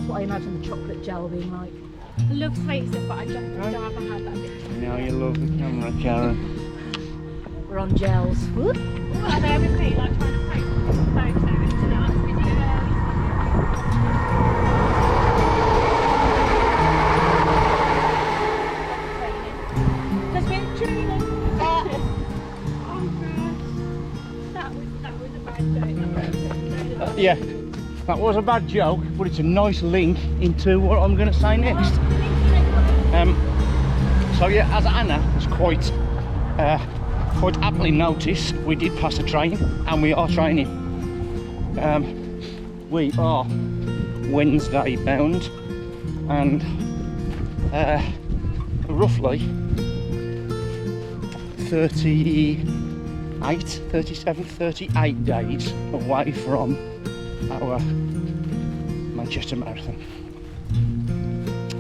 That's what I imagine the chocolate gel being like. I love sweet stuff, but I just never had that bit. Now you love the camera, Karen. We're on gels. Whoop. Are they everything like trying to post photos and videos? There's been training. Oh gosh. That was a bad joke. Yeah, that was a bad joke, but it's a nice link into what I'm going to say next. So yeah, as Anna has quite aptly noticed, we did pass a train and we are training. We are Wednesday bound and roughly 38 days away from our Manchester Marathon.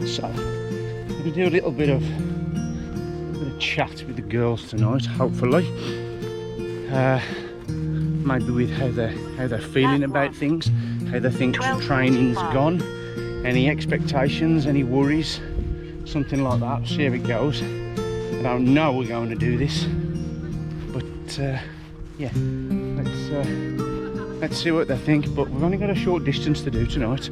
So we'll do a little bit of chat with the girls tonight, hopefully. Maybe with how they're feeling about things, how they think the training's gone, any expectations, any worries, something like that. See how it goes. I don't know we're going to do this, but yeah, let's see what they think. But we've only got a short distance to do tonight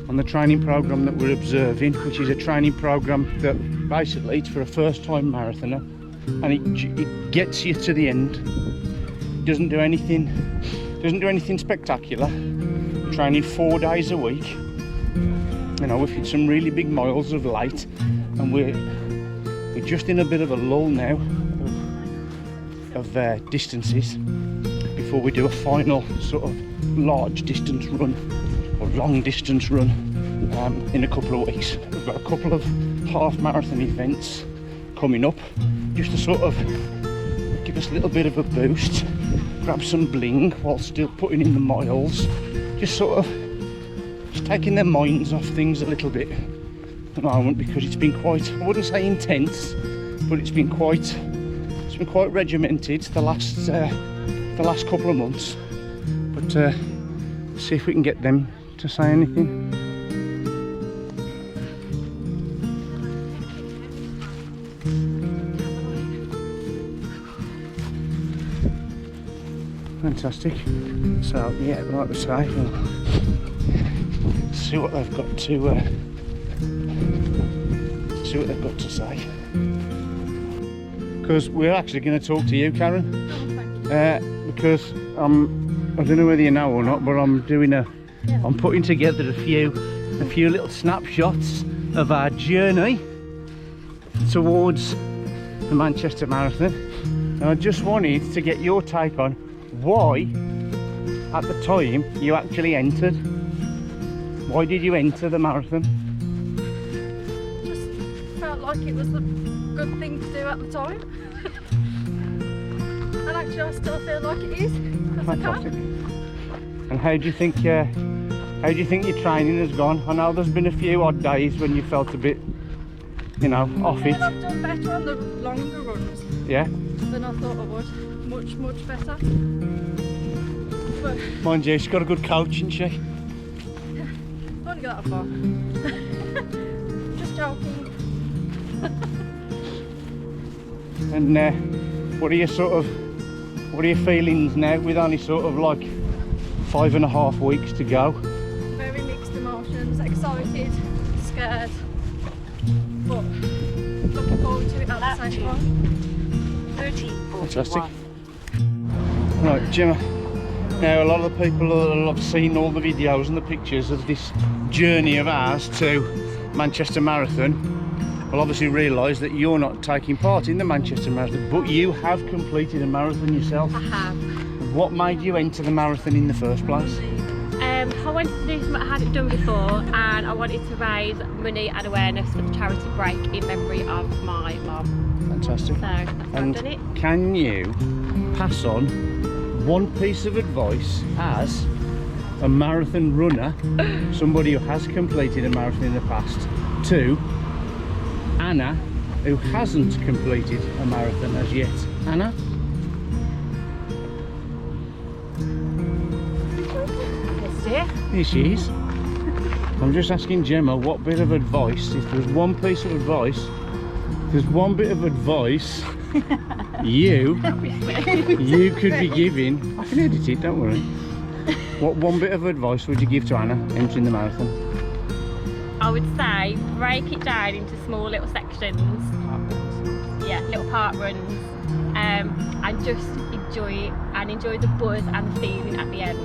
on the training program that we're observing, which is a training program that basically it's for a first-time marathoner, and it gets you to the end. It doesn't do anything spectacular. Training 4 days a week. You know, we've hit some really big miles of late, and we're just in a bit of a lull now of distances before we do a final sort of large distance run or long distance run in a couple of weeks. We've got a couple of half marathon events coming up just to sort of give us a little bit of a boost, grab some bling while still putting in the miles, just sort of just taking their minds off things a little bit at the moment, because it's been quite, I wouldn't say intense, but it's been quite regimented the last couple of months. But see if we can get them to say anything. Fantastic. So yeah, like we say, we'll see what they've got to say. Because we're actually going to talk to you, Karen. Because I don't know whether you know or not, but I'm putting together a few little snapshots of our journey towards the Manchester Marathon, and I just wanted to get your take on why at the time you actually entered. Why did you enter the marathon? Just felt like it was a good thing to do at the time. And actually I still feel like it is. Fantastic. And how do you think your training has gone? I know there's been a few odd days when you felt a bit, you know, off it. I've done better on the longer runs. Yeah. Than I thought I would. Much better. But mind you, she's got a good coach, hasn't she? I won't go that far. Just joking. And what are your feelings now with only sort of like 5.5 weeks to go? Very mixed emotions, excited, scared, but looking forward to it at the same time. 13:41. Fantastic. Right, Gemma. Now, a lot of the people that have seen all the videos and the pictures of this journey of ours to Manchester Marathon will obviously realise that you're not taking part in the Manchester Marathon, but you have completed a marathon yourself. I have. What made you enter the marathon in the first place? I wanted to do something I hadn't done before, and I wanted to raise money and awareness for the charity break in memory of my mum. Fantastic. So that's why I've done it. Can you pass on one piece of advice as a marathon runner, somebody who has completed a marathon in the past, to Anna, who hasn't completed a marathon as yet? Anna? Yes, dear. Here she is. I'm just asking Gemma what bit of advice, if there's one piece of advice, there's one bit of advice you could be giving. I can edit it, don't worry. What one bit of advice would you give to Anna entering the marathon? I would say break it down into small little sections. Yeah, little park runs, and just enjoy it and enjoy the buzz and the feeling at the end,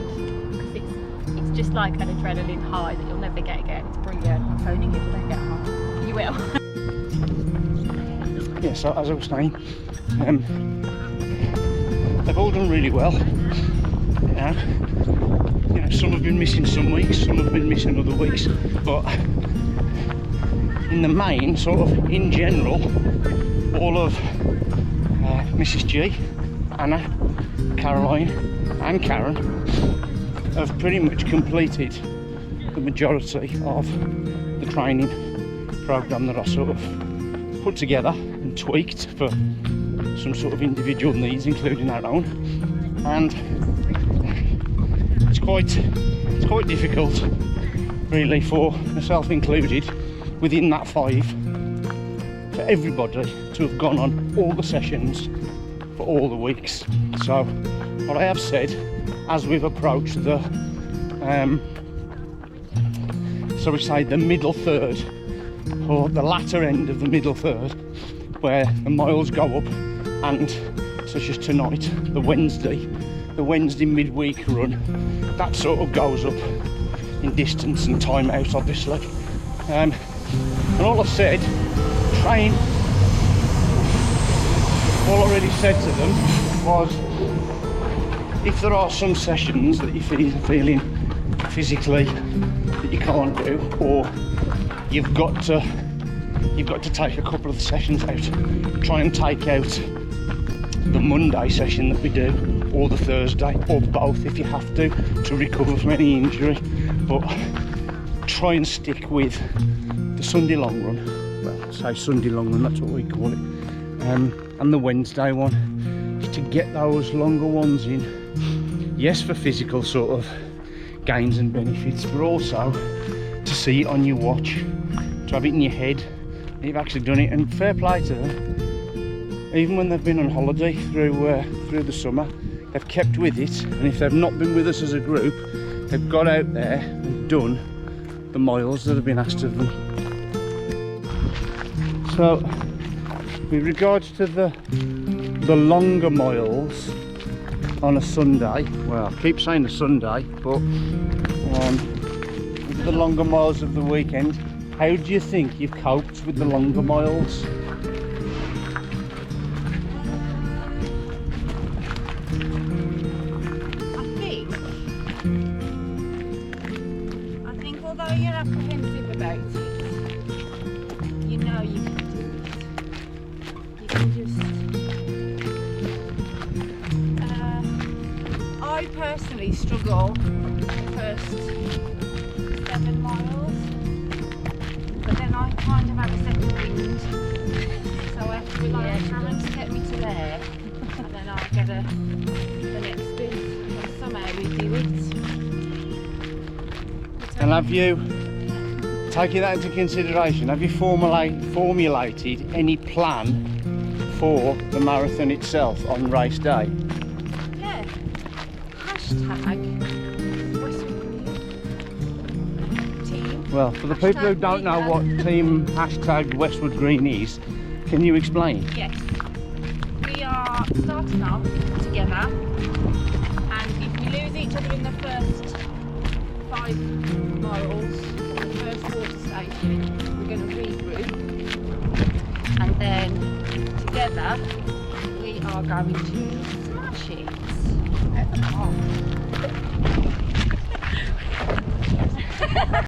because it's just like an adrenaline high that you'll never get again. It's brilliant. I'm phoning you if I don't get home. You will. Yeah, so as I was saying, they've all done really well. Yeah. You know, some have been missing some weeks, some have been missing other weeks, but in the main, sort of in general, all of Mrs. G, Anna, Caroline and Karen have pretty much completed the majority of the training programme that I sort of put together and tweaked for some sort of individual needs, including our own. And it's quite difficult, really, for myself included, within that 5, for everybody to have gone on all the sessions for all the weeks. So what I have said, as we've approached the so we say the middle third, or the latter end of the middle third, where the miles go up, and such as tonight, the Wednesday midweek run, that sort of goes up in distance and time out, obviously. And all I said, train, all I really said to them was, if there are some sessions that you're feeling physically that you can't do, or you've got to take a couple of the sessions out, try and take out the Monday session that we do, or the Thursday, or both if you have to recover from any injury. But try and stick with the Sunday long run. Well, say Sunday long run, that's what we call it. And the Wednesday one, just to get those longer ones in. Yes, for physical sort of gains and benefits, but also to see it on your watch, to have it in your head that you've actually done it. And fair play to them, even when they've been on holiday through the summer, they've kept with it. And if they've not been with us as a group, they've got out there and done the miles that have been asked of them. So with regards to the longer miles on a Sunday, well, I keep saying a Sunday, but with the longer miles of the weekend, how do you think you've coped with the longer miles? I think although you're apprehensive about it, you know you can do it. You can just... I personally struggle the first 7 miles, but then I kind of have a second wind, so I have to rely on Karen to get me to there, and then I'll get the next bit, and somehow we do it. And have you, taking that into consideration, have you formulated any plan for the marathon itself on race day? Yeah. Hashtag Westwood Green team. Well, for the people who Hashtag don't know Green what Lad. team hashtag Westwood Green is, can you explain? Yes. We are starting off together, and if we lose each other in the first 5 miles, the first water station, we're going to regroup, and then together we are going to smash it at the park.